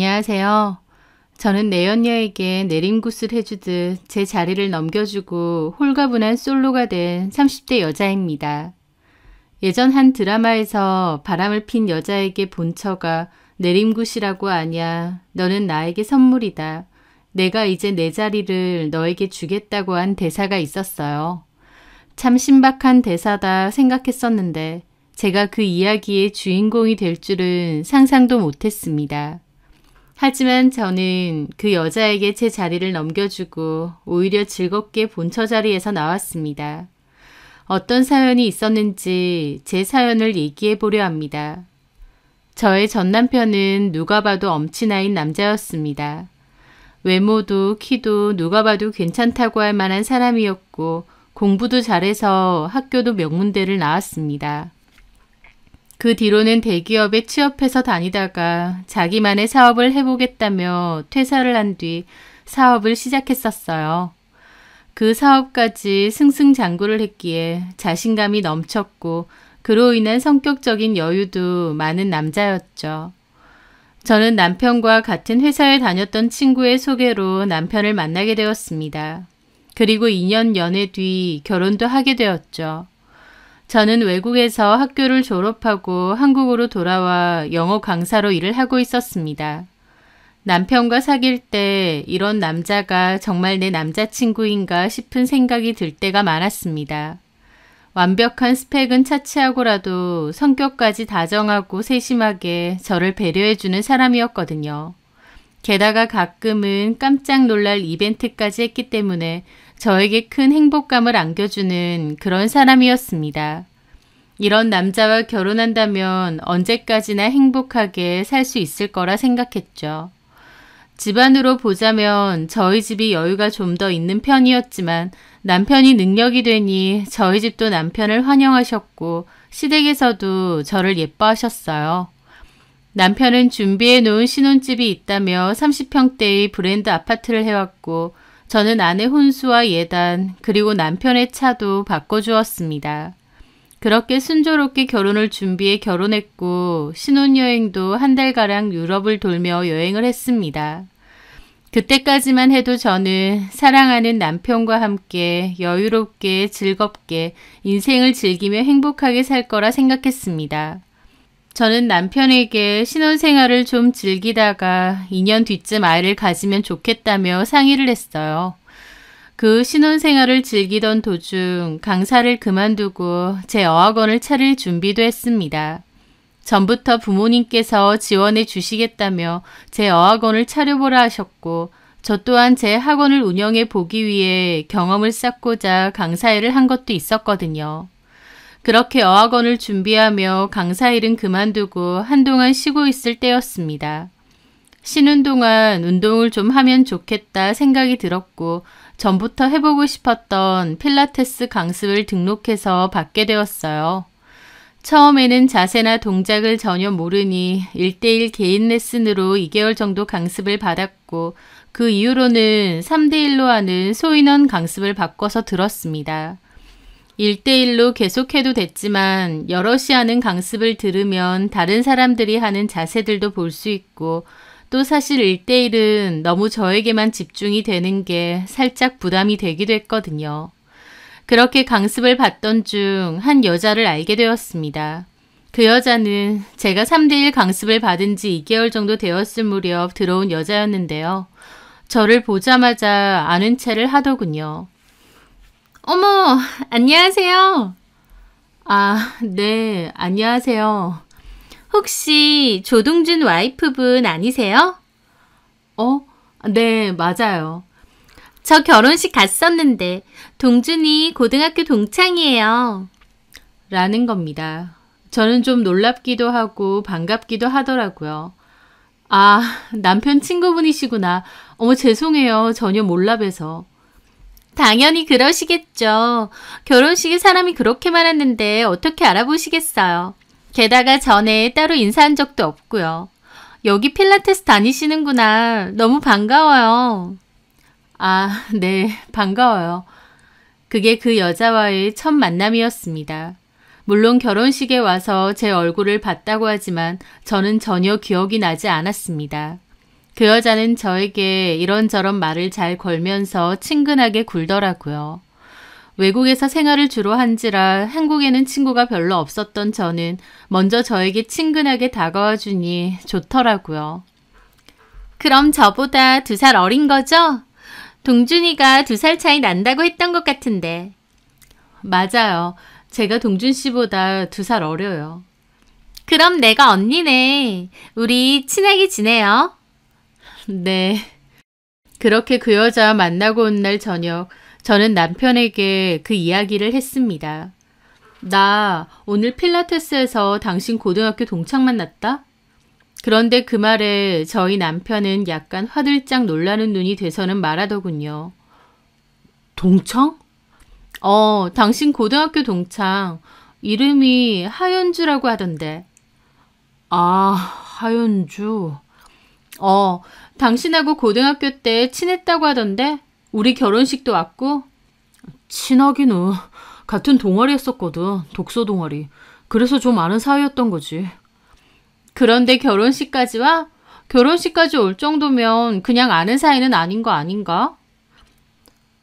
안녕하세요. 저는 내연녀에게 내림굿을 해주듯 제 자리를 넘겨주고 홀가분한 솔로가 된 30대 여자입니다. 예전 한 드라마에서 바람을 핀 여자에게 본처가 내림굿이라고 하냐, 너는 나에게 선물이다. 내가 이제 내 자리를 너에게 주겠다고 한 대사가 있었어요. 참 신박한 대사다 생각했었는데 제가 그 이야기의 주인공이 될 줄은 상상도 못했습니다. 하지만 저는 그 여자에게 제 자리를 넘겨주고 오히려 즐겁게 본처 자리에서 나왔습니다. 어떤 사연이 있었는지 제 사연을 얘기해 보려 합니다. 저의 전 남편은 누가 봐도 엄친아인 남자였습니다. 외모도 키도 누가 봐도 괜찮다고 할 만한 사람이었고 공부도 잘해서 학교도 명문대를 나왔습니다. 그 뒤로는 대기업에 취업해서 다니다가 자기만의 사업을 해보겠다며 퇴사를 한 뒤 사업을 시작했었어요. 그 사업까지 승승장구를 했기에 자신감이 넘쳤고 그로 인한 성격적인 여유도 많은 남자였죠. 저는 남편과 같은 회사에 다녔던 친구의 소개로 남편을 만나게 되었습니다. 그리고 2년 연애 뒤 결혼도 하게 되었죠. 저는 외국에서 학교를 졸업하고 한국으로 돌아와 영어 강사로 일을 하고 있었습니다. 남편과 사귈 때 이런 남자가 정말 내 남자친구인가 싶은 생각이 들 때가 많았습니다. 완벽한 스펙은 차치하고라도 성격까지 다정하고 세심하게 저를 배려해주는 사람이었거든요. 게다가 가끔은 깜짝 놀랄 이벤트까지 했기 때문에 저에게 큰 행복감을 안겨주는 그런 사람이었습니다. 이런 남자와 결혼한다면 언제까지나 행복하게 살 수 있을 거라 생각했죠. 집안으로 보자면 저희 집이 여유가 좀 더 있는 편이었지만 남편이 능력이 되니 저희 집도 남편을 환영하셨고 시댁에서도 저를 예뻐하셨어요. 남편은 준비해 놓은 신혼집이 있다며 30평대의 브랜드 아파트를 해왔고 저는 아내 혼수와 예단 그리고 남편의 차도 바꿔주었습니다. 그렇게 순조롭게 결혼을 준비해 결혼했고 신혼여행도 한 달가량 유럽을 돌며 여행을 했습니다. 그때까지만 해도 저는 사랑하는 남편과 함께 여유롭게 즐겁게 인생을 즐기며 행복하게 살 거라 생각했습니다. 저는 남편에게 신혼생활을 좀 즐기다가 2년 뒤쯤 아이를 가지면 좋겠다며 상의를 했어요. 그 신혼생활을 즐기던 도중 강사를 그만두고 제 어학원을 차릴 준비도 했습니다. 전부터 부모님께서 지원해 주시겠다며 제 어학원을 차려보라 하셨고 저 또한 제 학원을 운영해 보기 위해 경험을 쌓고자 강사 일을 한 것도 있었거든요. 그렇게 어학원을 준비하며 강사 일은 그만두고 한동안 쉬고 있을 때였습니다. 쉬는 동안 운동을 좀 하면 좋겠다 생각이 들었고 전부터 해보고 싶었던 필라테스 강습을 등록해서 받게 되었어요. 처음에는 자세나 동작을 전혀 모르니 1대1 개인 레슨으로 2개월 정도 강습을 받았고 그 이후로는 3대1로 하는 소인원 강습을 바꿔서 들었습니다. 1대1로 계속해도 됐지만 여럿이 하는 강습을 들으면 다른 사람들이 하는 자세들도 볼 수 있고 또 사실 1대1은 너무 저에게만 집중이 되는 게 살짝 부담이 되기도 했거든요. 그렇게 강습을 받던 중 한 여자를 알게 되었습니다. 그 여자는 제가 3대1 강습을 받은 지 2개월 정도 되었을 무렵 들어온 여자였는데요. 저를 보자마자 아는 체를 하더군요. 어머, 안녕하세요. 아, 네, 안녕하세요. 혹시 조동준 와이프분 아니세요? 네, 맞아요. 저 결혼식 갔었는데 동준이 고등학교 동창이에요. 라는 겁니다. 저는 좀 놀랍기도 하고 반갑기도 하더라고요. 아, 남편 친구분이시구나. 어머, 죄송해요. 전혀 몰라 봬서. 당연히 그러시겠죠. 결혼식에 사람이 그렇게 많았는데 어떻게 알아보시겠어요. 게다가 전에 따로 인사한 적도 없고요. 여기 필라테스 다니시는구나. 너무 반가워요. 아, 네, 반가워요. 그게 그 여자와의 첫 만남이었습니다. 물론 결혼식에 와서 제 얼굴을 봤다고 하지만 저는 전혀 기억이 나지 않았습니다. 그 여자는 저에게 이런저런 말을 잘 걸면서 친근하게 굴더라고요. 외국에서 생활을 주로 한지라 한국에는 친구가 별로 없었던 저는 먼저 저에게 친근하게 다가와 주니 좋더라고요. 그럼 저보다 2살 어린 거죠? 동준이가 2살 차이 난다고 했던 것 같은데. 맞아요. 제가 동준 씨보다 2살 어려요. 그럼 내가 언니네. 우리 친하게 지내요. 네. 그렇게 그 여자 만나고 온 날 저녁, 저는 남편에게 그 이야기를 했습니다. 나 오늘 필라테스에서 당신 고등학교 동창 만났다? 그런데 그 말에 저희 남편은 약간 화들짝 놀라는 눈이 돼서는 말하더군요. 동창? 당신 고등학교 동창. 이름이 하연주라고 하던데. 아, 하연주. 당신하고 고등학교 때 친했다고 하던데? 우리 결혼식도 왔고? 친하기는 같은 동아리 했었거든. 독서 동아리. 그래서 좀 아는 사이였던 거지. 그런데 결혼식까지 와? 결혼식까지 올 정도면 그냥 아는 사이는 아닌 거 아닌가?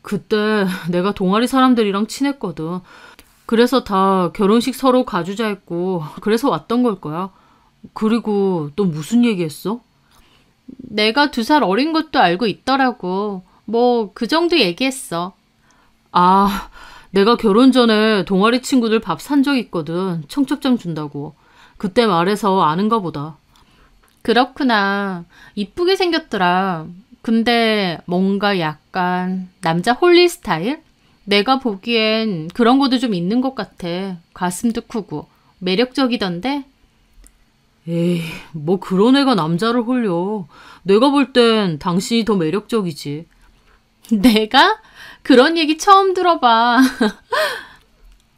그때 내가 동아리 사람들이랑 친했거든. 그래서 다 결혼식 서로 가주자 했고 그래서 왔던 걸 거야. 그리고 또 무슨 얘기했어? 내가 2살 어린 것도 알고 있더라고. 뭐 그 정도 얘기했어. 아, 내가 결혼 전에 동아리 친구들 밥 산 적 있거든. 청첩장 준다고. 그때 말해서 아는가 보다. 그렇구나. 이쁘게 생겼더라. 근데 뭔가 약간 남자 홀리 스타일? 내가 보기엔 그런 것도 좀 있는 것 같아. 가슴도 크고 매력적이던데? 에이, 뭐 그런 애가 남자를 홀려. 내가 볼 땐 당신이 더 매력적이지. 내가? 그런 얘기 처음 들어봐.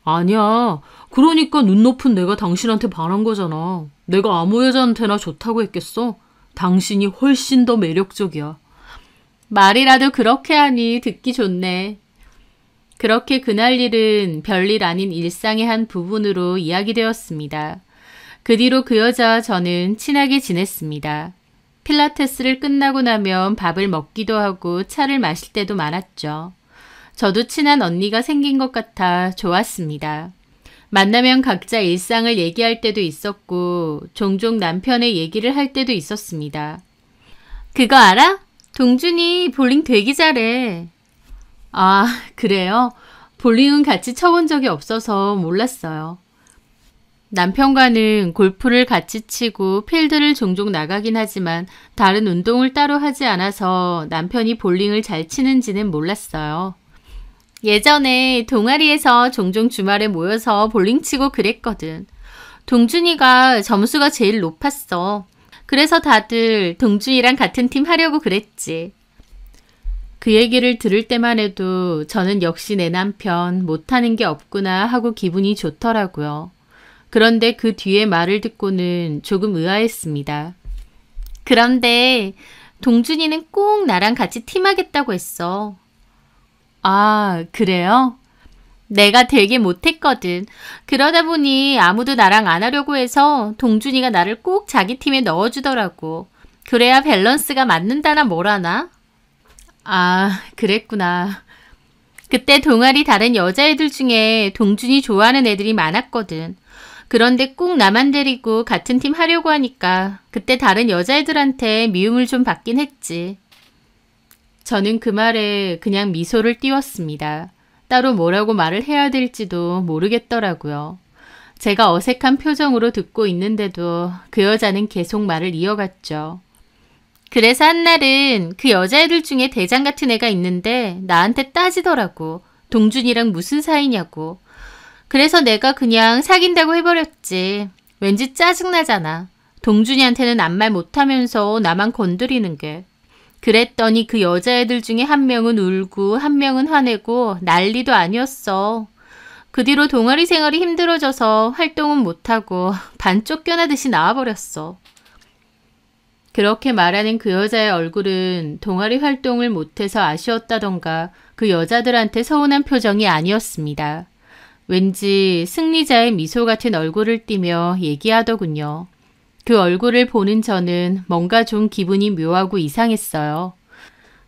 아니야. 그러니까 눈 높은 내가 당신한테 반한 거잖아. 내가 아무 여자한테나 좋다고 했겠어? 당신이 훨씬 더 매력적이야. 말이라도 그렇게 하니 듣기 좋네. 그렇게 그날 일은 별일 아닌 일상의 한 부분으로 이야기되었습니다. 그 뒤로 그 여자와 저는 친하게 지냈습니다. 필라테스를 끝나고 나면 밥을 먹기도 하고 차를 마실 때도 많았죠. 저도 친한 언니가 생긴 것 같아 좋았습니다. 만나면 각자 일상을 얘기할 때도 있었고 종종 남편의 얘기를 할 때도 있었습니다. 그거 알아? 동준이 볼링 되게 잘해. 아, 그래요? 볼링은 같이 쳐본 적이 없어서 몰랐어요. 남편과는 골프를 같이 치고 필드를 종종 나가긴 하지만 다른 운동을 따로 하지 않아서 남편이 볼링을 잘 치는지는 몰랐어요. 예전에 동아리에서 종종 주말에 모여서 볼링 치고 그랬거든. 동준이가 점수가 제일 높았어. 그래서 다들 동준이랑 같은 팀 하려고 그랬지. 그 얘기를 들을 때만 해도 저는 역시 내 남편 못하는 게 없구나 하고 기분이 좋더라고요. 그런데 그 뒤에 말을 듣고는 조금 의아했습니다. 그런데 동준이는 꼭 나랑 같이 팀하겠다고 했어. 아, 그래요? 내가 되게 못했거든. 그러다 보니 아무도 나랑 안 하려고 해서 동준이가 나를 꼭 자기 팀에 넣어주더라고. 그래야 밸런스가 맞는다나 뭐라나? 아, 그랬구나. 그때 동아리 다른 여자애들 중에 동준이 좋아하는 애들이 많았거든. 그런데 꼭 나만 데리고 같은 팀 하려고 하니까 그때 다른 여자애들한테 미움을 좀 받긴 했지. 저는 그 말에 그냥 미소를 띄웠습니다. 따로 뭐라고 말을 해야 될지도 모르겠더라고요. 제가 어색한 표정으로 듣고 있는데도 그 여자는 계속 말을 이어갔죠. 그래서 한날은 그 여자애들 중에 대장 같은 애가 있는데 나한테 따지더라고. 동준이랑 무슨 사이냐고. 그래서 내가 그냥 사귄다고 해버렸지. 왠지 짜증나잖아. 동준이한테는 아무 말 못하면서 나만 건드리는 게. 그랬더니 그 여자애들 중에 한 명은 울고 한 명은 화내고 난리도 아니었어. 그 뒤로 동아리 생활이 힘들어져서 활동은 못하고 반 쫓겨나듯이 나와버렸어. 그렇게 말하는 그 여자의 얼굴은 동아리 활동을 못해서 아쉬웠다던가 그 여자들한테 서운한 표정이 아니었습니다. 왠지 승리자의 미소 같은 얼굴을 띠며 얘기하더군요. 그 얼굴을 보는 저는 뭔가 좀 기분이 묘하고 이상했어요.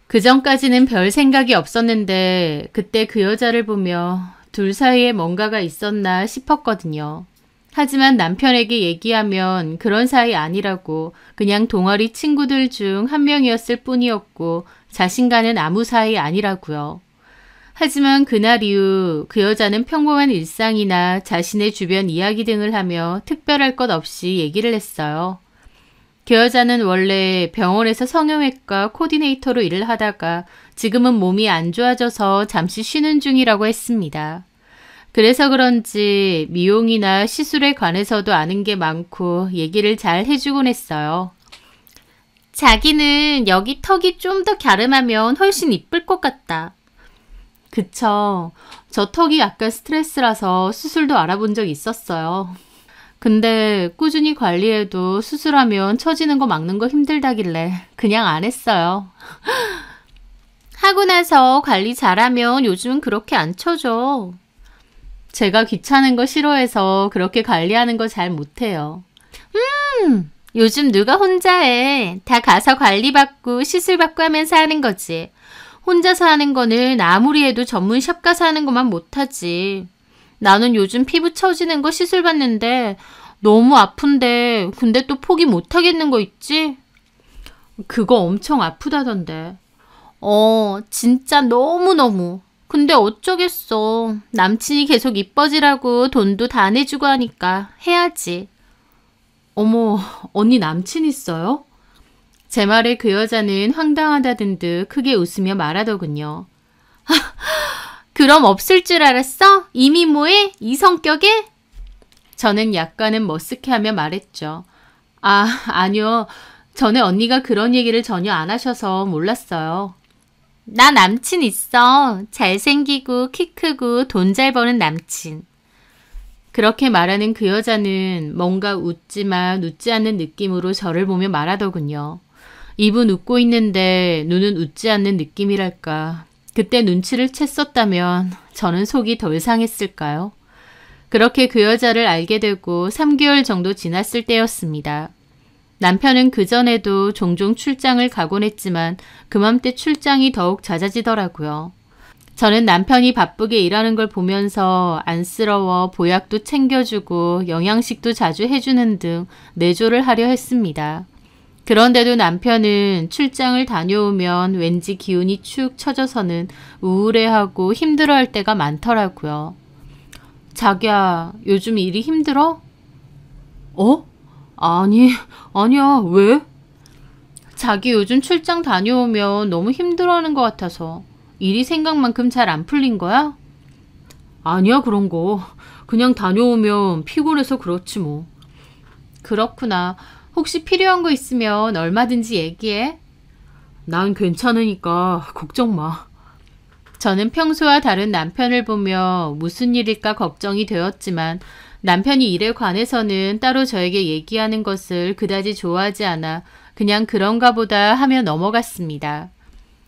그전까지는 별 생각이 없었는데 그때 그 여자를 보며 둘 사이에 뭔가가 있었나 싶었거든요. 하지만 남편에게 얘기하면 그런 사이 아니라고 그냥 동아리 친구들 중 한 명이었을 뿐이었고 자신과는 아무 사이 아니라고요. 하지만 그날 이후 그 여자는 평범한 일상이나 자신의 주변 이야기 등을 하며 특별할 것 없이 얘기를 했어요. 그 여자는 원래 병원에서 성형외과 코디네이터로 일을 하다가 지금은 몸이 안 좋아져서 잠시 쉬는 중이라고 했습니다. 그래서 그런지 미용이나 시술에 관해서도 아는 게 많고 얘기를 잘 해주곤 했어요. 자기는 여기 턱이 좀 더 갸름하면 훨씬 이쁠 것 같다. 그쵸. 저 턱이 약간 스트레스라서 수술도 알아본 적 있었어요. 근데 꾸준히 관리해도 수술하면 처지는 거 막는 거 힘들다길래 그냥 안 했어요. 하고 나서 관리 잘하면 요즘은 그렇게 안 쳐져. 제가 귀찮은 거 싫어해서 그렇게 관리하는 거 잘 못해요. 요즘 누가 혼자 해. 다 가서 관리받고 시술받고 하면서 하는 거지. 혼자서 하는 거는 아무리 해도 전문샵 가서 하는 것만 못하지. 나는 요즘 피부 처지는 거 시술 받는데 너무 아픈데 근데 또 포기 못하겠는 거 있지? 그거 엄청 아프다던데. 진짜 너무너무. 근데 어쩌겠어. 남친이 계속 이뻐지라고 돈도 다 내주고 하니까 해야지. 어머, 언니 남친 있어요? 제 말에 그 여자는 황당하다던 듯 크게 웃으며 말하더군요. 그럼 없을 줄 알았어? 이미 뭐해? 이 성격에? 저는 약간은 머쓱해하며 말했죠. 아니요. 전에 언니가 그런 얘기를 전혀 안 하셔서 몰랐어요. 나 남친 있어. 잘생기고 키 크고 돈 잘 버는 남친. 그렇게 말하는 그 여자는 뭔가 웃지만 웃지 않는 느낌으로 저를 보며 말하더군요. 입은 웃고 있는데 눈은 웃지 않는 느낌이랄까. 그때 눈치를 챘었다면 저는 속이 덜 상했을까요? 그렇게 그 여자를 알게 되고 3개월 정도 지났을 때였습니다. 남편은 그전에도 종종 출장을 가곤 했지만 그맘때 출장이 더욱 잦아지더라고요. 저는 남편이 바쁘게 일하는 걸 보면서 안쓰러워 보약도 챙겨주고 영양식도 자주 해주는 등 내조를 하려 했습니다. 그런데도 남편은 출장을 다녀오면 왠지 기운이 축 처져서는 우울해하고 힘들어할 때가 많더라고요. 자기야, 요즘 일이 힘들어? 아니야, 왜? 자기 요즘 출장 다녀오면 너무 힘들어하는 것 같아서. 일이 생각만큼 잘 안 풀린 거야? 아니야, 그런 거. 그냥 다녀오면 피곤해서 그렇지 뭐. 그렇구나. 혹시 필요한 거 있으면 얼마든지 얘기해. 난 괜찮으니까 걱정 마. 저는 평소와 다른 남편을 보며 무슨 일일까 걱정이 되었지만 남편이 일에 관해서는 따로 저에게 얘기하는 것을 그다지 좋아하지 않아 그냥 그런가 보다 하며 넘어갔습니다.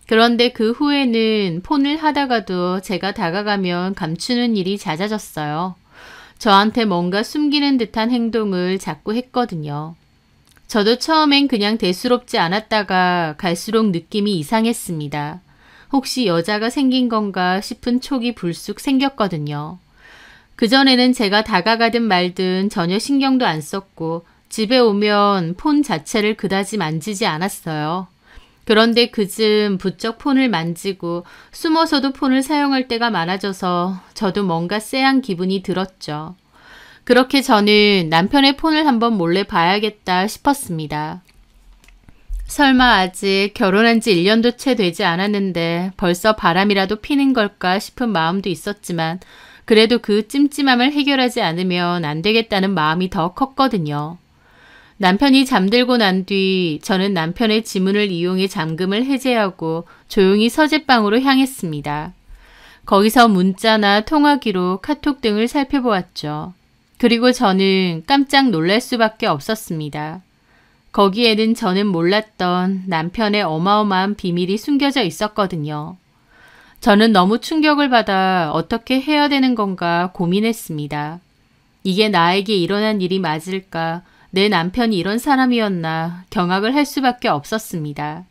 그런데 그 후에는 폰을 하다가도 제가 다가가면 감추는 일이 잦아졌어요. 저한테 뭔가 숨기는 듯한 행동을 자꾸 했거든요. 저도 처음엔 그냥 대수롭지 않았다가 갈수록 느낌이 이상했습니다. 혹시 여자가 생긴 건가 싶은 촉이 불쑥 생겼거든요. 그전에는 제가 다가가든 말든 전혀 신경도 안 썼고 집에 오면 폰 자체를 그다지 만지지 않았어요. 그런데 그즘 부쩍 폰을 만지고 숨어서도 폰을 사용할 때가 많아져서 저도 뭔가 쎄한 기분이 들었죠. 그렇게 저는 남편의 폰을 한번 몰래 봐야겠다 싶었습니다. 설마 아직 결혼한 지 1년도 채 되지 않았는데 벌써 바람이라도 피는 걸까 싶은 마음도 있었지만 그래도 그 찜찜함을 해결하지 않으면 안 되겠다는 마음이 더 컸거든요. 남편이 잠들고 난 뒤 저는 남편의 지문을 이용해 잠금을 해제하고 조용히 서재방으로 향했습니다. 거기서 문자나 통화 기록, 카톡 등을 살펴보았죠. 그리고 저는 깜짝 놀랄 수밖에 없었습니다. 거기에는 저는 몰랐던 남편의 어마어마한 비밀이 숨겨져 있었거든요. 저는 너무 충격을 받아 어떻게 해야 되는 건가 고민했습니다. 이게 나에게 일어난 일이 맞을까? 내 남편이 이런 사람이었나 경악을 할 수밖에 없었습니다.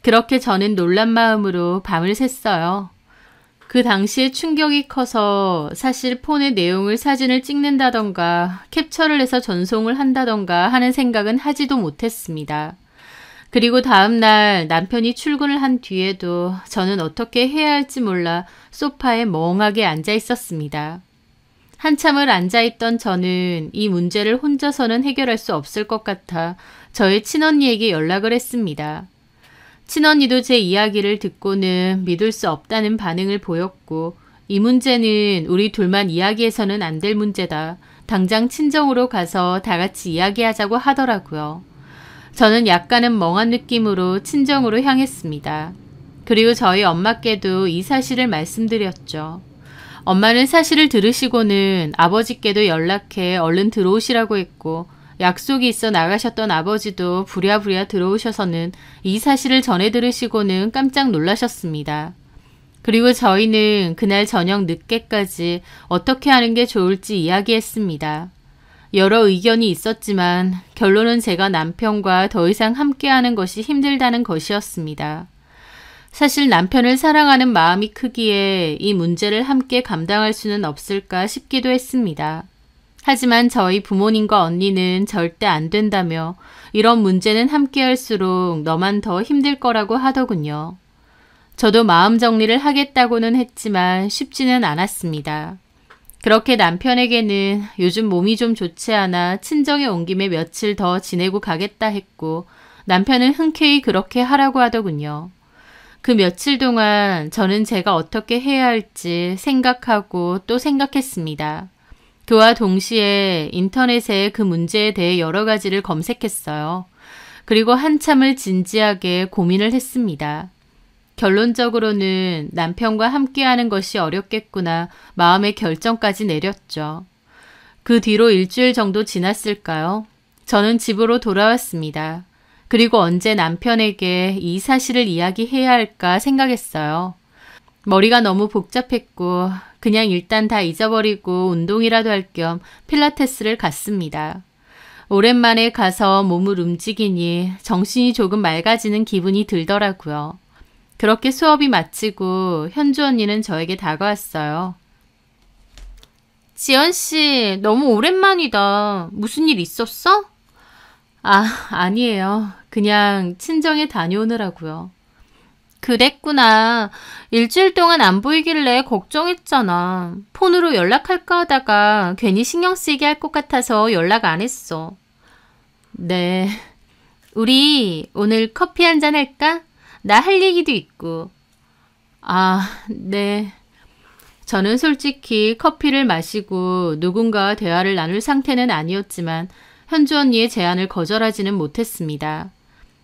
그렇게 저는 놀란 마음으로 밤을 샜어요. 그 당시에 충격이 커서 사실 폰에 내용을 사진을 찍는다던가 캡처를 해서 전송을 한다던가 하는 생각은 하지도 못했습니다. 그리고 다음날 남편이 출근을 한 뒤에도 저는 어떻게 해야 할지 몰라 소파에 멍하게 앉아 있었습니다. 한참을 앉아있던 저는 이 문제를 혼자서는 해결할 수 없을 것 같아 저의 친언니에게 연락을 했습니다. 친언니도 제 이야기를 듣고는 믿을 수 없다는 반응을 보였고 이 문제는 우리 둘만 이야기해서는 안 될 문제다. 당장 친정으로 가서 다 같이 이야기하자고 하더라고요. 저는 약간은 멍한 느낌으로 친정으로 향했습니다. 그리고 저희 엄마께도 이 사실을 말씀드렸죠. 엄마는 사실을 들으시고는 아버지께도 연락해 얼른 들어오시라고 했고 약속이 있어 나가셨던 아버지도 부랴부랴 들어오셔서는 이 사실을 전해 들으시고는 깜짝 놀라셨습니다. 그리고 저희는 그날 저녁 늦게까지 어떻게 하는 게 좋을지 이야기했습니다. 여러 의견이 있었지만 결론은 제가 남편과 더 이상 함께하는 것이 힘들다는 것이었습니다. 사실 남편을 사랑하는 마음이 크기에 이 문제를 함께 감당할 수는 없을까 싶기도 했습니다. 하지만 저희 부모님과 언니는 절대 안 된다며 이런 문제는 함께 할수록 너만 더 힘들 거라고 하더군요. 저도 마음 정리를 하겠다고는 했지만 쉽지는 않았습니다. 그렇게 남편에게는 요즘 몸이 좀 좋지 않아 친정에 온 김에 며칠 더 지내고 가겠다 했고 남편은 흔쾌히 그렇게 하라고 하더군요. 그 며칠 동안 저는 제가 어떻게 해야 할지 생각하고 또 생각했습니다. 그와 동시에 인터넷에 그 문제에 대해 여러 가지를 검색했어요. 그리고 한참을 진지하게 고민을 했습니다. 결론적으로는 남편과 함께하는 것이 어렵겠구나 마음의 결정까지 내렸죠. 그 뒤로 일주일 정도 지났을까요? 저는 집으로 돌아왔습니다. 그리고 언제 남편에게 이 사실을 이야기해야 할까 생각했어요. 머리가 너무 복잡했고 그냥 일단 다 잊어버리고 운동이라도 할 겸 필라테스를 갔습니다. 오랜만에 가서 몸을 움직이니 정신이 조금 맑아지는 기분이 들더라고요. 그렇게 수업이 마치고 현주 언니는 저에게 다가왔어요. 지연씨, 너무 오랜만이다. 무슨 일 있었어? 아니에요. 그냥 친정에 다녀오느라고요. 그랬구나. 일주일 동안 안 보이길래 걱정했잖아. 폰으로 연락할까 하다가 괜히 신경 쓰이게 할 것 같아서 연락 안 했어. 네. 우리 오늘 커피 한잔 할까? 나 할 얘기도 있고. 네. 저는 솔직히 커피를 마시고 누군가와 대화를 나눌 상태는 아니었지만 현주 언니의 제안을 거절하지는 못했습니다.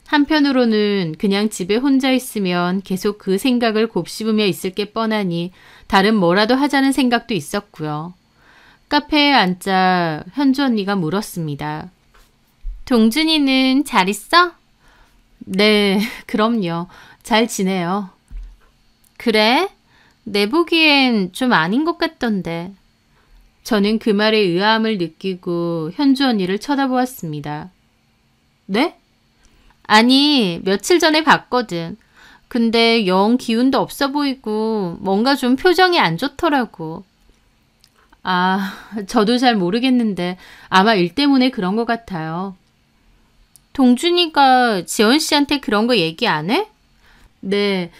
한편으로는 그냥 집에 혼자 있으면 계속 그 생각을 곱씹으며 있을 게 뻔하니 다른 뭐라도 하자는 생각도 있었고요. 카페에 앉자 현주 언니가 물었습니다. 동준이는 잘 있어? 네, 그럼요. 잘 지내요. 그래? 내 보기엔 좀 아닌 것 같던데. 저는 그 말에 의아함을 느끼고 현주 언니를 쳐다보았습니다. 네? 아니, 며칠 전에 봤거든. 근데 영 기운도 없어 보이고 뭔가 좀 표정이 안 좋더라고. 저도 잘 모르겠는데 아마 일 때문에 그런 것 같아요. 동준이가 지연 씨한테 그런 거 얘기 안 해? 네,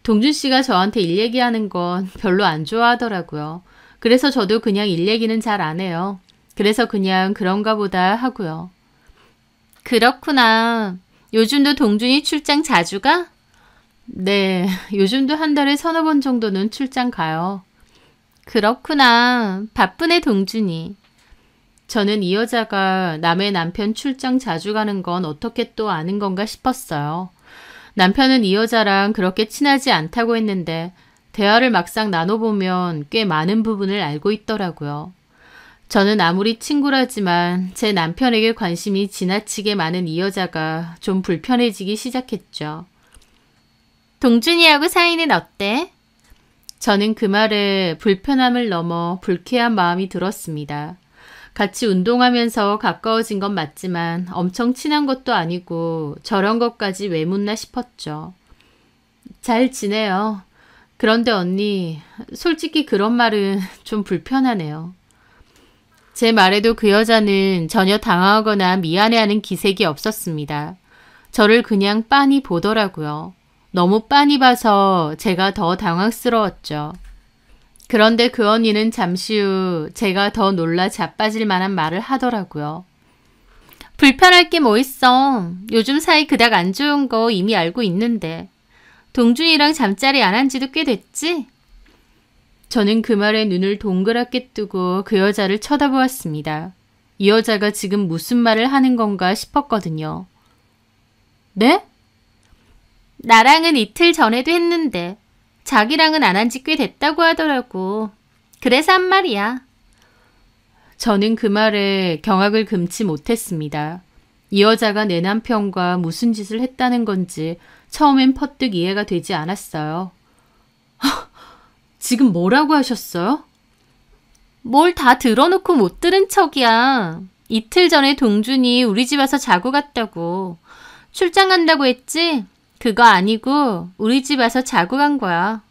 동준 씨가 저한테 일 얘기하는 건 별로 안 좋아하더라고요. 그래서 저도 그냥 일 얘기는 잘 안 해요. 그래서 그냥 그런가 보다 하고요. 그렇구나. 요즘도 동준이 출장 자주 가? 네, 요즘도 한 달에 서너 번 정도는 출장 가요. 그렇구나. 바쁘네, 동준이. 저는 이 여자가 남의 남편 출장 자주 가는 건 어떻게 또 아는 건가 싶었어요. 남편은 이 여자랑 그렇게 친하지 않다고 했는데 대화를 막상 나눠보면 꽤 많은 부분을 알고 있더라고요. 저는 아무리 친구라지만 제 남편에게 관심이 지나치게 많은 이 여자가 좀 불편해지기 시작했죠. 동준이하고 사이는 어때? 저는 그 말에 불편함을 넘어 불쾌한 마음이 들었습니다. 같이 운동하면서 가까워진 건 맞지만 엄청 친한 것도 아니고 저런 것까지 왜 묻나 싶었죠. 잘 지내요. 그런데 언니, 솔직히 그런 말은 좀 불편하네요. 제 말에도 그 여자는 전혀 당황하거나 미안해하는 기색이 없었습니다. 저를 그냥 빤히 보더라고요. 너무 빤히 봐서 제가 더 당황스러웠죠. 그런데 그 언니는 잠시 후 제가 더 놀라 자빠질 만한 말을 하더라고요. 불편할 게 뭐 있어. 요즘 사이 그닥 안 좋은 거 이미 알고 있는데. 동준이랑 잠자리 안 한 지도 꽤 됐지? 저는 그 말에 눈을 동그랗게 뜨고 그 여자를 쳐다보았습니다. 이 여자가 지금 무슨 말을 하는 건가 싶었거든요. 네? 나랑은 이틀 전에도 했는데 자기랑은 안 한 지 꽤 됐다고 하더라고. 그래서 한 말이야. 저는 그 말에 경악을 금치 못했습니다. 이 여자가 내 남편과 무슨 짓을 했다는 건지 처음엔 퍼뜩 이해가 되지 않았어요. 지금 뭐라고 하셨어요? 뭘 다 들어놓고 못 들은 척이야. 이틀 전에 동준이 우리 집 와서 자고 갔다고. 출장 간다고 했지? 그거 아니고 우리 집 와서 자고 간 거야.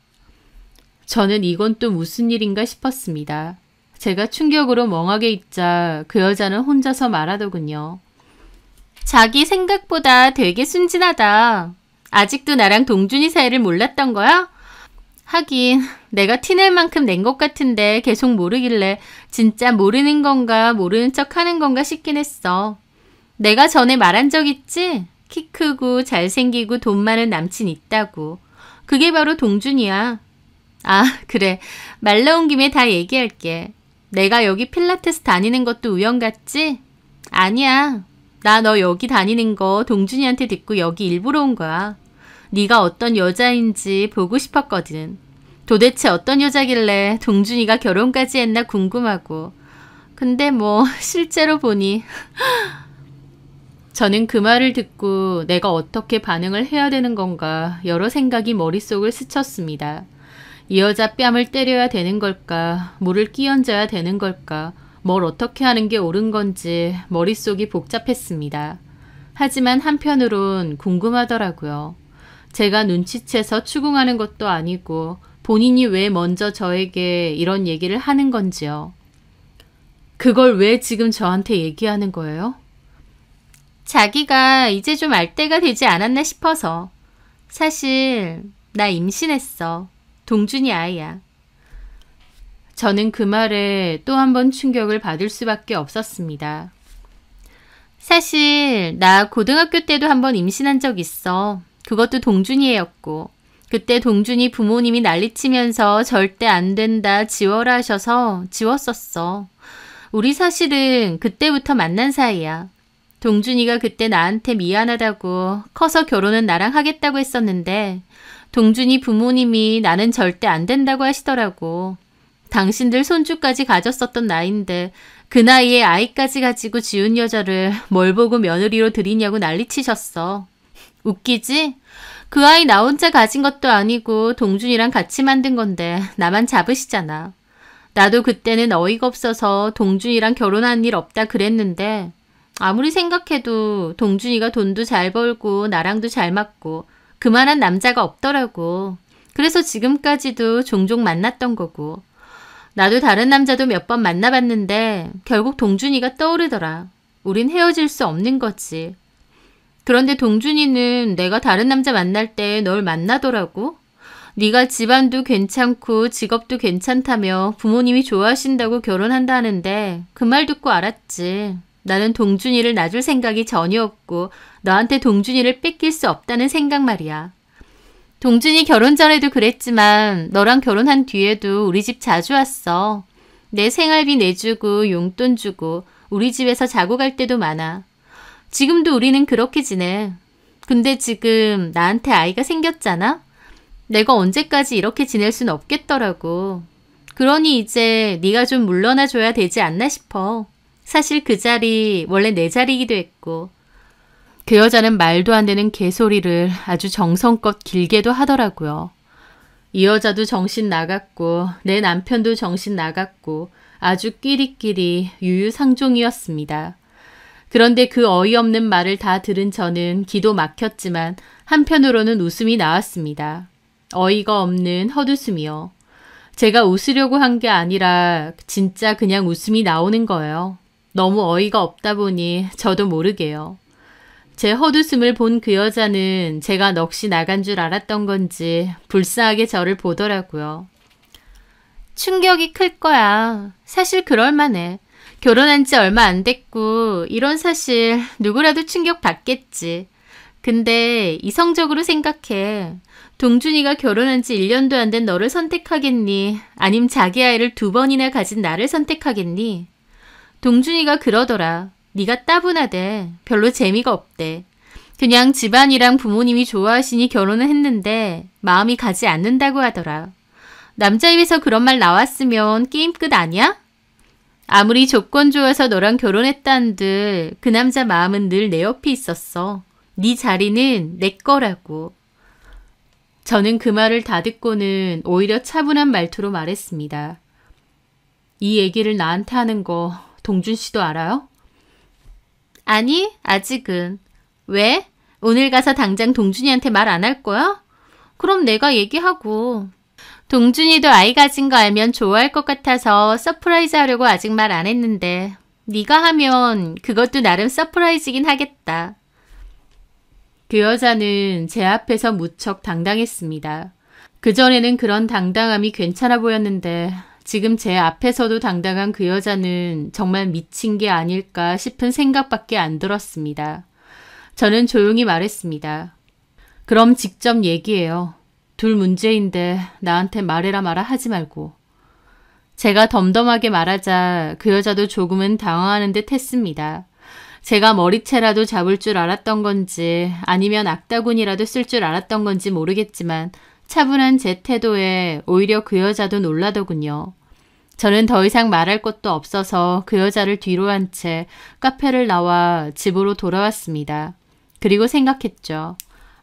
저는 이건 또 무슨 일인가 싶었습니다. 제가 충격으로 멍하게 있자 그 여자는 혼자서 말하더군요. 자기 생각보다 되게 순진하다. 아직도 나랑 동준이 사이를 몰랐던 거야? 하긴 내가 티낼 만큼 낸 것 같은데 계속 모르길래 진짜 모르는 건가 모르는 척 하는 건가 싶긴 했어. 내가 전에 말한 적 있지? 키 크고 잘생기고 돈 많은 남친 있다고. 그게 바로 동준이야. 아, 그래. 말 나온 김에 다 얘기할게. 내가 여기 필라테스 다니는 것도 우연 같지? 아니야. 나 너 여기 다니는 거 동준이한테 듣고 여기 일부러 온 거야. 네가 어떤 여자인지 보고 싶었거든. 도대체 어떤 여자길래 동준이가 결혼까지 했나 궁금하고. 근데 뭐 실제로 보니... 저는 그 말을 듣고 내가 어떻게 반응을 해야 되는 건가 여러 생각이 머릿속을 스쳤습니다. 이 여자 뺨을 때려야 되는 걸까? 물을 끼얹어야 되는 걸까? 뭘 어떻게 하는 게 옳은 건지 머릿속이 복잡했습니다. 하지만 한편으론 궁금하더라고요. 제가 눈치채서 추궁하는 것도 아니고 본인이 왜 먼저 저에게 이런 얘기를 하는 건지요. 그걸 왜 지금 저한테 얘기하는 거예요? 자기가 이제 좀 알 때가 되지 않았나 싶어서. 사실 나 임신했어. 동준이 아이야. 저는 그 말에 또 한 번 충격을 받을 수밖에 없었습니다. 사실 나 고등학교 때도 한 번 임신한 적 있어. 그것도 동준이 애였고. 그때 동준이 부모님이 난리치면서 절대 안 된다 지워라 하셔서 지웠었어. 우리 사실은 그때부터 만난 사이야. 동준이가 그때 나한테 미안하다고 커서 결혼은 나랑 하겠다고 했었는데 동준이 부모님이 나는 절대 안 된다고 하시더라고. 당신들 손주까지 가졌었던 나이인데 그 나이에 아이까지 가지고 지운 여자를 뭘 보고 며느리로 들이냐고 난리치셨어. 웃기지? 그 아이 나 혼자 가진 것도 아니고 동준이랑 같이 만든 건데 나만 잡으시잖아. 나도 그때는 어이가 없어서 동준이랑 결혼한 일 없다 그랬는데 아무리 생각해도 동준이가 돈도 잘 벌고 나랑도 잘 맞고 그만한 남자가 없더라고. 그래서 지금까지도 종종 만났던 거고. 나도 다른 남자도 몇 번 만나봤는데 결국 동준이가 떠오르더라. 우린 헤어질 수 없는 거지. 그런데 동준이는 내가 다른 남자 만날 때 널 만나더라고. 네가 집안도 괜찮고 직업도 괜찮다며 부모님이 좋아하신다고 결혼한다는데 그 말 듣고 알았지. 나는 동준이를 놔줄 생각이 전혀 없고 너한테 동준이를 뺏길 수 없다는 생각 말이야. 동준이 결혼 전에도 그랬지만 너랑 결혼한 뒤에도 우리 집 자주 왔어. 내 생활비 내주고 용돈 주고 우리 집에서 자고 갈 때도 많아. 지금도 우리는 그렇게 지내. 근데 지금 나한테 아이가 생겼잖아? 내가 언제까지 이렇게 지낼 순 없겠더라고. 그러니 이제 네가 좀 물러나 줘야 되지 않나 싶어. 사실 그 자리 원래 내 자리이기도 했고. 그 여자는 말도 안 되는 개소리를 아주 정성껏 길게도 하더라고요. 이 여자도 정신 나갔고 내 남편도 정신 나갔고 아주 끼리끼리 유유상종이었습니다. 그런데 그 어이없는 말을 다 들은 저는 기도 막혔지만 한편으로는 웃음이 나왔습니다. 어이가 없는 헛웃음이요. 제가 웃으려고 한 게 아니라 진짜 그냥 웃음이 나오는 거예요. 너무 어이가 없다 보니 저도 모르게요. 제 헛웃음을 본 그 여자는 제가 넋이 나간 줄 알았던 건지 불쌍하게 저를 보더라고요. 충격이 클 거야. 사실 그럴만해. 결혼한 지 얼마 안 됐고 이런 사실 누구라도 충격 받겠지. 근데 이성적으로 생각해. 동준이가 결혼한 지 1년도 안 된 너를 선택하겠니? 아님 자기 아이를 2번이나 가진 나를 선택하겠니? 동준이가 그러더라. 네가 따분하대. 별로 재미가 없대. 그냥 집안이랑 부모님이 좋아하시니 결혼을 했는데 마음이 가지 않는다고 하더라. 남자 입에서 그런 말 나왔으면 게임 끝 아니야? 아무리 조건 좋아서 너랑 결혼했다는들 그 남자 마음은 늘 내 옆에 있었어. 네 자리는 내 거라고. 저는 그 말을 다 듣고는 오히려 차분한 말투로 말했습니다. 이 얘기를 나한테 하는 거 동준 씨도 알아요? 아니, 아직은. 왜? 오늘 가서 당장 동준이한테 말 안 할 거야? 그럼 내가 얘기하고. 동준이도 아이 가진 거 알면 좋아할 것 같아서 서프라이즈 하려고 아직 말 안 했는데 네가 하면 그것도 나름 서프라이즈긴 하겠다. 그 여자는 제 앞에서 무척 당당했습니다. 그전에는 그런 당당함이 괜찮아 보였는데 지금 제 앞에서도 당당한 그 여자는 정말 미친 게 아닐까 싶은 생각밖에 안 들었습니다. 저는 조용히 말했습니다. 그럼 직접 얘기해요. 둘 문제인데 나한테 말해라 마라 하지 말고. 제가 덤덤하게 말하자 그 여자도 조금은 당황하는 듯 했습니다. 제가 머리채라도 잡을 줄 알았던 건지 아니면 악다군이라도 쓸 줄 알았던 건지 모르겠지만 차분한 제 태도에 오히려 그 여자도 놀라더군요. 저는 더 이상 말할 것도 없어서 그 여자를 뒤로 한 채 카페를 나와 집으로 돌아왔습니다. 그리고 생각했죠.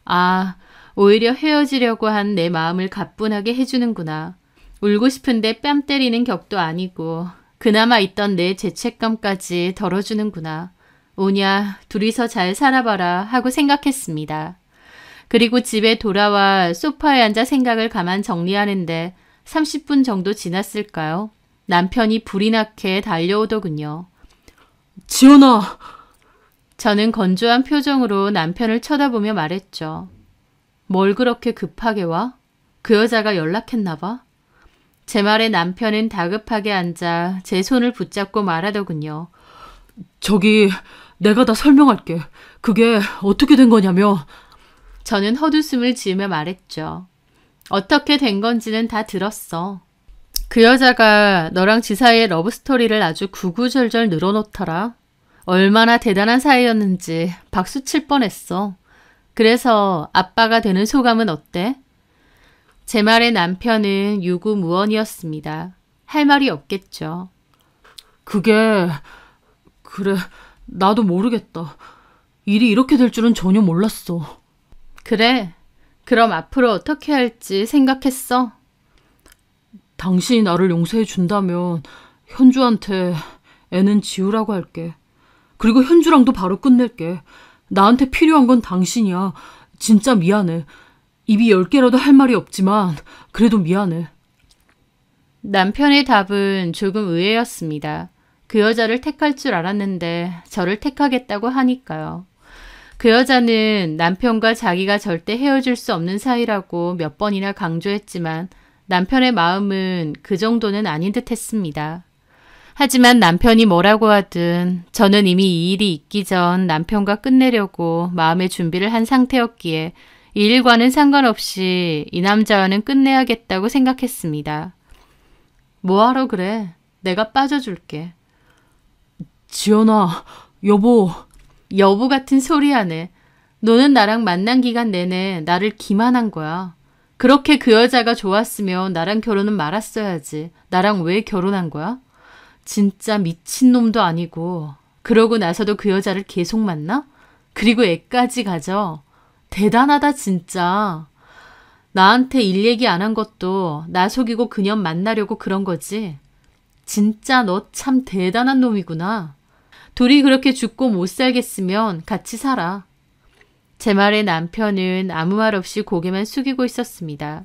아, 오히려 헤어지려고 한 내 마음을 가뿐하게 해주는구나. 울고 싶은데 뺨 때리는 격도 아니고 그나마 있던 내 죄책감까지 덜어주는구나. 오냐, 둘이서 잘 살아봐라 하고 생각했습니다. 그리고 집에 돌아와 소파에 앉아 생각을 가만 정리하는데 30분 정도 지났을까요? 남편이 불이 나게 달려오더군요. 지연아! 저는 건조한 표정으로 남편을 쳐다보며 말했죠. 뭘 그렇게 급하게 와? 그 여자가 연락했나 봐? 제 말에 남편은 다급하게 앉아 제 손을 붙잡고 말하더군요. 저기 내가 다 설명할게. 그게 어떻게 된 거냐면 저는 헛웃음을 지으며 말했죠. 어떻게 된 건지는 다 들었어. 그 여자가 너랑 지 사이의 러브스토리를 아주 구구절절 늘어놓더라. 얼마나 대단한 사이였는지 박수 칠 뻔했어. 그래서 아빠가 되는 소감은 어때? 제 말에 남편은 유구무원이었습니다. 할 말이 없겠죠. 그래, 나도 모르겠다. 일이 이렇게 될 줄은 전혀 몰랐어. 그래, 그럼 앞으로 어떻게 할지 생각했어? 당신이 나를 용서해 준다면 현주한테 애는 지우라고 할게. 그리고 현주랑도 바로 끝낼게. 나한테 필요한 건 당신이야. 진짜 미안해. 입이 10개라도 할 말이 없지만 그래도 미안해. 남편의 답은 조금 의외였습니다. 그 여자를 택할 줄 알았는데 저를 택하겠다고 하니까요. 그 여자는 남편과 자기가 절대 헤어질 수 없는 사이라고 몇 번이나 강조했지만 남편의 마음은 그 정도는 아닌 듯 했습니다. 하지만 남편이 뭐라고 하든 저는 이미 이 일이 있기 전 남편과 끝내려고 마음의 준비를 한 상태였기에 이 일과는 상관없이 이 남자와는 끝내야겠다고 생각했습니다. 뭐하러 그래? 내가 빠져줄게. 지연아, 여보. 여보 같은 소리 하네. 너는 나랑 만난 기간 내내 나를 기만한 거야. 그렇게 그 여자가 좋았으면 나랑 결혼은 말았어야지. 나랑 왜 결혼한 거야? 진짜 미친놈도 아니고 그러고 나서도 그 여자를 계속 만나? 그리고 애까지 가져. 대단하다 진짜. 나한테 일 얘기 안 한 것도 나 속이고 그년 만나려고 그런 거지. 진짜 너 참 대단한 놈이구나. 둘이 그렇게 죽고 못 살겠으면 같이 살아. 제 말에 남편은 아무 말 없이 고개만 숙이고 있었습니다.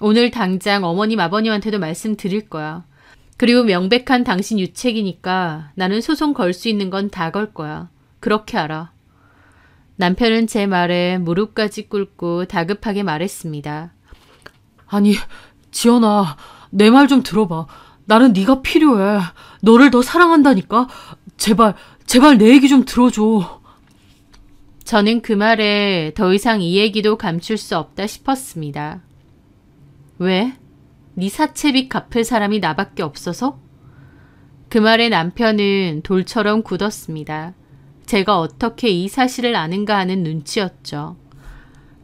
오늘 당장 어머님 아버님한테도 말씀드릴 거야. 그리고 명백한 당신 유책이니까 나는 소송 걸 수 있는 건 다 걸 거야. 그렇게 알아. 남편은 제 말에 무릎까지 꿇고 다급하게 말했습니다. 아니, 지연아, 내 말 좀 들어봐. 나는 네가 필요해. 너를 더 사랑한다니까. 제발 내 얘기 좀 들어줘. 저는 그 말에 더 이상 이 얘기도 감출 수 없다 싶었습니다. 왜? 네 사채빚 갚을 사람이 나밖에 없어서? 그 말에 남편은 돌처럼 굳었습니다. 제가 어떻게 이 사실을 아는가 하는 눈치였죠.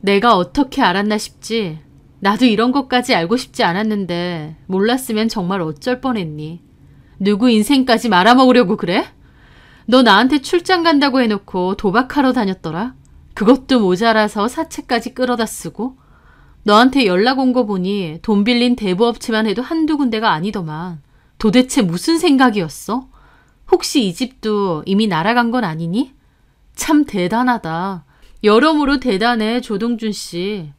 내가 어떻게 알았나 싶지. 나도 이런 것까지 알고 싶지 않았는데 몰랐으면 정말 어쩔 뻔했니. 누구 인생까지 말아먹으려고 그래? 너 나한테 출장 간다고 해놓고 도박하러 다녔더라. 그것도 모자라서 사채까지 끌어다 쓰고. 너한테 연락 온 거 보니 돈 빌린 대부업체만 해도 한두 군데가 아니더만. 도대체 무슨 생각이었어? 혹시 이 집도 이미 날아간 건 아니니? 참 대단하다. 여러모로 대단해, 조동준 씨.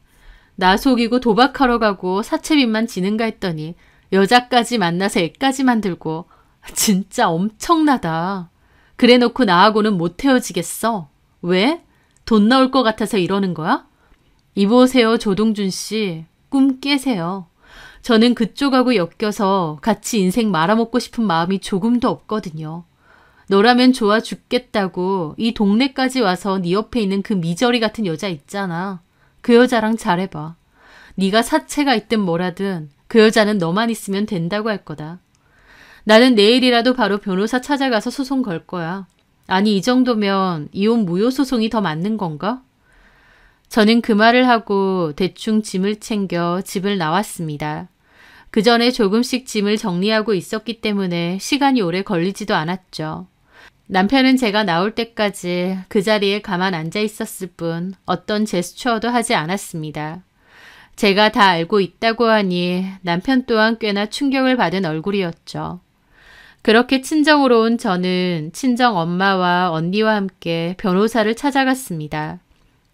나 속이고 도박하러 가고 사채빚만 지는가 했더니 여자까지 만나서 애까지 만들고. 진짜 엄청나다. 그래놓고 나하고는 못 헤어지겠어. 왜? 돈 나올 것 같아서 이러는 거야? 이보세요, 조동준 씨. 꿈 깨세요. 저는 그쪽하고 엮여서 같이 인생 말아먹고 싶은 마음이 조금도 없거든요. 너라면 좋아 죽겠다고 이 동네까지 와서 네 옆에 있는 그 미저리 같은 여자 있잖아. 그 여자랑 잘해봐. 네가 사채가 있든 뭐라든 그 여자는 너만 있으면 된다고 할 거다. 나는 내일이라도 바로 변호사 찾아가서 소송 걸 거야. 아니, 이 정도면 이혼 무효 소송이 더 맞는 건가? 저는 그 말을 하고 대충 짐을 챙겨 집을 나왔습니다. 그 전에 조금씩 짐을 정리하고 있었기 때문에 시간이 오래 걸리지도 않았죠. 남편은 제가 나올 때까지 그 자리에 가만 앉아 있었을 뿐 어떤 제스처도 하지 않았습니다. 제가 다 알고 있다고 하니 남편 또한 꽤나 충격을 받은 얼굴이었죠. 그렇게 친정으로 온 저는 친정 엄마와 언니와 함께 변호사를 찾아갔습니다.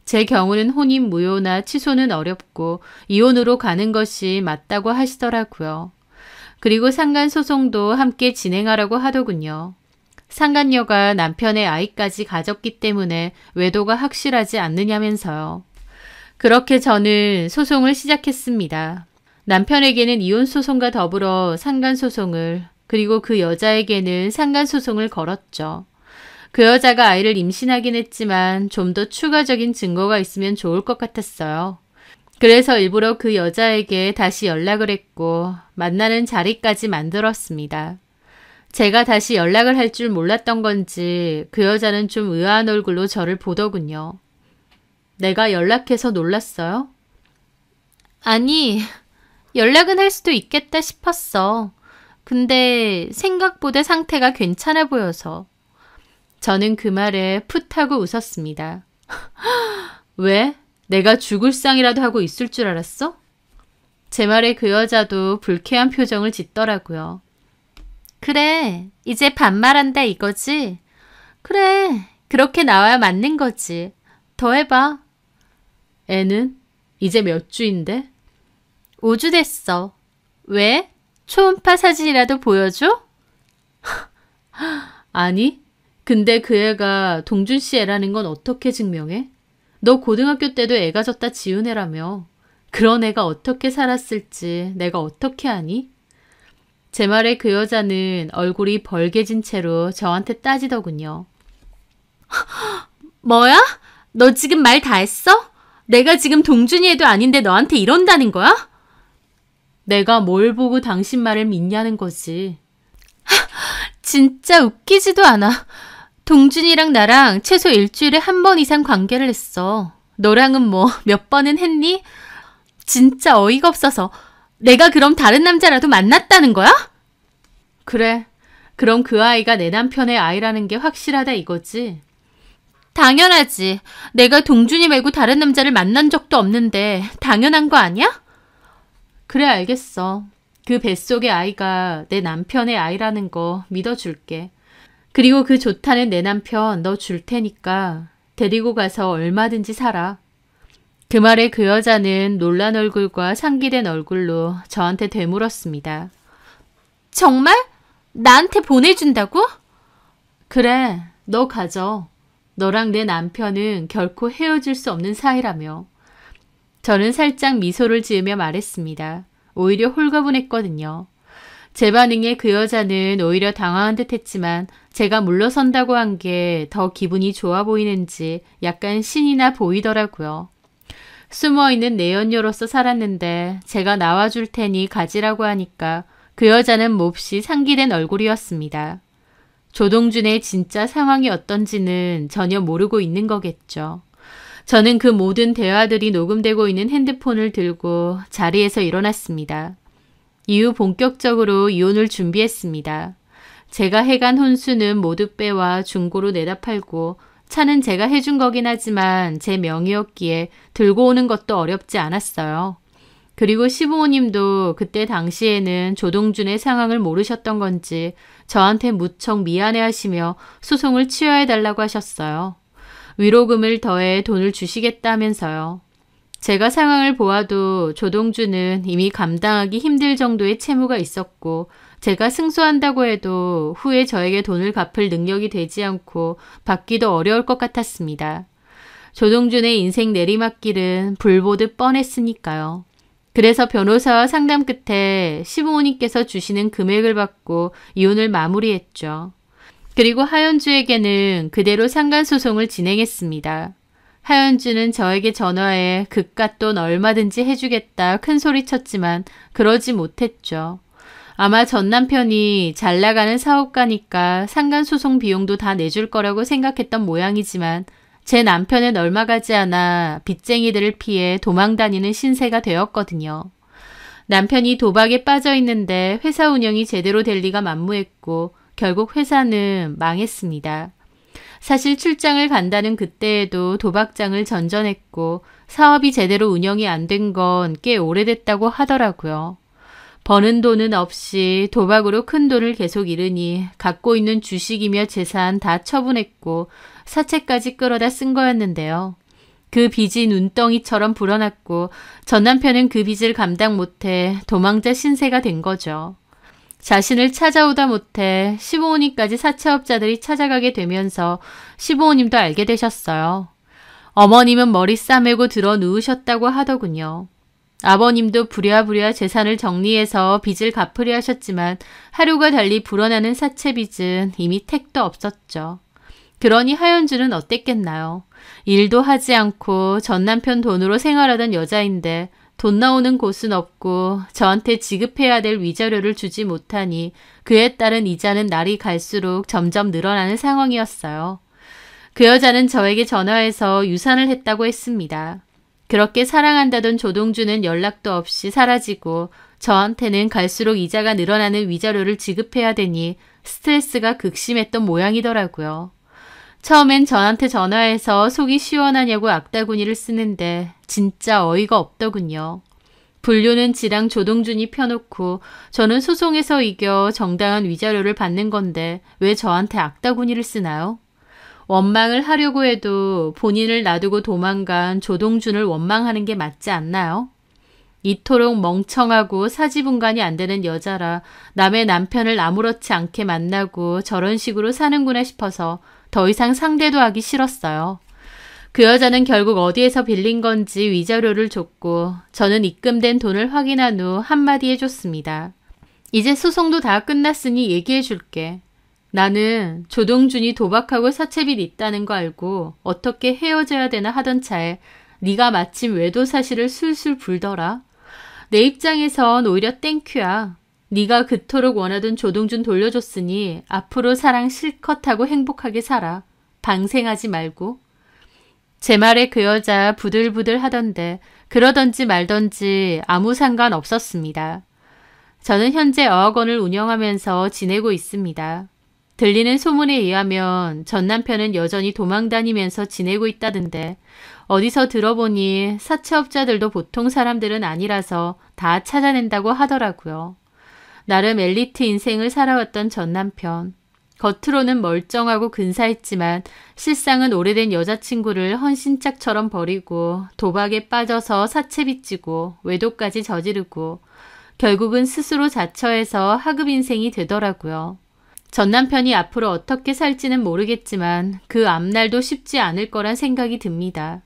제 경우는 혼인 무효나 취소는 어렵고 이혼으로 가는 것이 맞다고 하시더라고요. 그리고 상간소송도 함께 진행하라고 하더군요. 상간녀가 남편의 아이까지 가졌기 때문에 외도가 확실하지 않느냐면서요. 그렇게 저는 소송을 시작했습니다. 남편에게는 이혼소송과 더불어 상간소송을, 그리고 그 여자에게는 상간소송을 걸었죠. 그 여자가 아이를 임신하긴 했지만 좀 더 추가적인 증거가 있으면 좋을 것 같았어요. 그래서 일부러 그 여자에게 다시 연락을 했고 만나는 자리까지 만들었습니다. 제가 다시 연락을 할 줄 몰랐던 건지 그 여자는 좀 의아한 얼굴로 저를 보더군요. 내가 연락해서 놀랐어요? 아니, 연락은 할 수도 있겠다 싶었어. 근데 생각보다 상태가 괜찮아 보여서. 저는 그 말에 풋 하고 웃었습니다. 왜? 내가 죽을 상이라도 하고 있을 줄 알았어? 제 말에 그 여자도 불쾌한 표정을 짓더라고요. 그래, 이제 반말한다 이거지? 그래, 그렇게 나와야 맞는 거지. 더 해봐. 애는? 이제 몇 주인데? 5주 됐어. 왜? 초음파 사진이라도 보여줘? 아니, 근데 그 애가 동준 씨 애라는 건 어떻게 증명해? 너 고등학교 때도 애가 졌다 지은 애라며. 그런 애가 어떻게 살았을지 내가 어떻게 아니? 제 말에 그 여자는 얼굴이 벌개진 채로 저한테 따지더군요. 뭐야? 너 지금 말 다 했어? 내가 지금 동준이 애도 아닌데 너한테 이런다는 거야? 내가 뭘 보고 당신 말을 믿냐는 거지. 진짜 웃기지도 않아. 동준이랑 나랑 최소 일주일에 한 번 이상 관계를 했어. 너랑은 뭐 몇 번은 했니? 진짜 어이가 없어서. 내가 그럼 다른 남자라도 만났다는 거야? 그래. 그럼 그 아이가 내 남편의 아이라는 게 확실하다 이거지. 당연하지. 내가 동준이 말고 다른 남자를 만난 적도 없는데 당연한 거 아니야? 그래, 알겠어. 그 뱃속의 아이가 내 남편의 아이라는 거 믿어줄게. 그리고 그 좋다는 내 남편 너 줄 테니까 데리고 가서 얼마든지 살아. 그 말에 그 여자는 놀란 얼굴과 상기된 얼굴로 저한테 되물었습니다. 정말? 나한테 보내준다고? 그래, 너 가져. 너랑 내 남편은 결코 헤어질 수 없는 사이라며. 저는 살짝 미소를 지으며 말했습니다. 오히려 홀가분했거든요. 제 반응에 그 여자는 오히려 당황한 듯 했지만 제가 물러선다고 한 게 더 기분이 좋아 보이는지 약간 신이 나 보이더라고요. 숨어있는 내연녀로서 살았는데 제가 나와줄 테니 가지라고 하니까 그 여자는 몹시 상기된 얼굴이었습니다. 조동준의 진짜 상황이 어떤지는 전혀 모르고 있는 거겠죠. 저는 그 모든 대화들이 녹음되고 있는 핸드폰을 들고 자리에서 일어났습니다. 이후 본격적으로 이혼을 준비했습니다. 제가 해간 혼수는 모두 빼와 중고로 내다 팔고 차는 제가 해준 거긴 하지만 제 명의였기에 들고 오는 것도 어렵지 않았어요. 그리고 시부모님도 그때 당시에는 조동준의 상황을 모르셨던 건지 저한테 무척 미안해하시며 소송을 취하해달라고 하셨어요. 위로금을 더해 돈을 주시겠다면서요. 제가 상황을 보아도 조동준은 이미 감당하기 힘들 정도의 채무가 있었고 제가 승소한다고 해도 후에 저에게 돈을 갚을 능력이 되지 않고 받기도 어려울 것 같았습니다. 조동준의 인생 내리막길은 불보듯 뻔했으니까요. 그래서 변호사와 상담 끝에 시부모님께서 주시는 금액을 받고 이혼을 마무리했죠. 그리고 하연주에게는 그대로 상간소송을 진행했습니다. 하연주는 저에게 전화해 그깟 돈 얼마든지 해주겠다 큰소리쳤지만 그러지 못했죠. 아마 전 남편이 잘 나가는 사업가니까 상간소송 비용도 다 내줄 거라고 생각했던 모양이지만 제 남편은 얼마 가지 않아 빚쟁이들을 피해 도망다니는 신세가 되었거든요. 남편이 도박에 빠져 있는데 회사 운영이 제대로 될 리가 만무했고 결국 회사는 망했습니다. 사실 출장을 간다는 그때에도 도박장을 전전했고 사업이 제대로 운영이 안 된 건 꽤 오래됐다고 하더라고요. 버는 돈은 없이 도박으로 큰 돈을 계속 잃으니 갖고 있는 주식이며 재산 다 처분했고 사채까지 끌어다 쓴 거였는데요. 그 빚이 눈덩이처럼 불어났고 전 남편은 그 빚을 감당 못해 도망자 신세가 된 거죠. 자신을 찾아오다 못해 시부모님까지 사채업자들이 찾아가게 되면서 시부모님도 알게 되셨어요. 어머님은 머리 싸매고 들어 누우셨다고 하더군요. 아버님도 부랴부랴 재산을 정리해서 빚을 갚으려 하셨지만 하루가 달리 불어나는 사채빚은 이미 택도 없었죠. 그러니 하연주는 어땠겠나요? 일도 하지 않고 전 남편 돈으로 생활하던 여자인데 돈 나오는 곳은 없고 저한테 지급해야 될 위자료를 주지 못하니 그에 따른 이자는 날이 갈수록 점점 늘어나는 상황이었어요. 그 여자는 저에게 전화해서 유산을 했다고 했습니다. 그렇게 사랑한다던 조동준은 연락도 없이 사라지고 저한테는 갈수록 이자가 늘어나는 위자료를 지급해야 되니 스트레스가 극심했던 모양이더라고요. 처음엔 저한테 전화해서 속이 시원하냐고 악다구니를 쓰는데 진짜 어이가 없더군요. 분류는 지랑 조동준이 펴놓고 저는 소송에서 이겨 정당한 위자료를 받는 건데 왜 저한테 악다구니를 쓰나요? 원망을 하려고 해도 본인을 놔두고 도망간 조동준을 원망하는 게 맞지 않나요? 이토록 멍청하고 사지분간이 안 되는 여자라 남의 남편을 아무렇지 않게 만나고 저런 식으로 사는구나 싶어서 더 이상 상대도 하기 싫었어요. 그 여자는 결국 어디에서 빌린 건지 위자료를 줬고 저는 입금된 돈을 확인한 후 한마디 해줬습니다. 이제 소송도 다 끝났으니 얘기해 줄게. 나는 조동준이 도박하고 사채빚 있다는 거 알고 어떻게 헤어져야 되나 하던 차에 네가 마침 외도 사실을 술술 불더라. 내 입장에선 오히려 땡큐야. 네가 그토록 원하던 조동준 돌려줬으니 앞으로 사랑 실컷 하고 행복하게 살아. 방생하지 말고. 제 말에 그 여자 부들부들 하던데 그러던지 말던지 아무 상관 없었습니다. 저는 현재 어학원을 운영하면서 지내고 있습니다. 들리는 소문에 의하면 전 남편은 여전히 도망다니면서 지내고 있다던데 어디서 들어보니 사채업자들도 보통 사람들은 아니라서 다 찾아낸다고 하더라고요. 나름 엘리트 인생을 살아왔던 전 남편. 겉으로는 멀쩡하고 근사했지만 실상은 오래된 여자친구를 헌신짝처럼 버리고 도박에 빠져서 사채 빚지고 외도까지 저지르고 결국은 스스로 자처해서 하급 인생이 되더라고요. 전 남편이 앞으로 어떻게 살지는 모르겠지만 그 앞날도 쉽지 않을 거란 생각이 듭니다.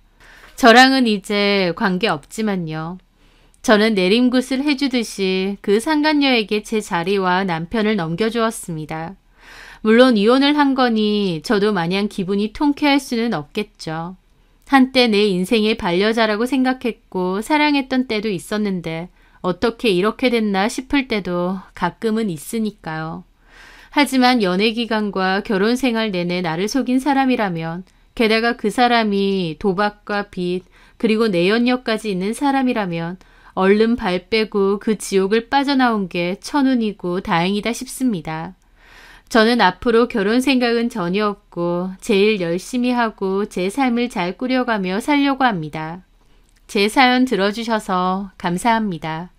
저랑은 이제 관계 없지만요. 저는 내림굿을 해주듯이 그 상간녀에게 제 자리와 남편을 넘겨주었습니다. 물론 이혼을 한 거니 저도 마냥 기분이 통쾌할 수는 없겠죠. 한때 내 인생의 반려자라고 생각했고 사랑했던 때도 있었는데 어떻게 이렇게 됐나 싶을 때도 가끔은 있으니까요. 하지만 연애 기간과 결혼 생활 내내 나를 속인 사람이라면, 게다가 그 사람이 도박과 빚 그리고 내연녀까지 있는 사람이라면 얼른 발 빼고 그 지옥을 빠져나온 게 천운이고 다행이다 싶습니다. 저는 앞으로 결혼 생각은 전혀 없고 제일 열심히 하고 제 삶을 잘 꾸려가며 살려고 합니다. 제 사연 들어주셔서 감사합니다.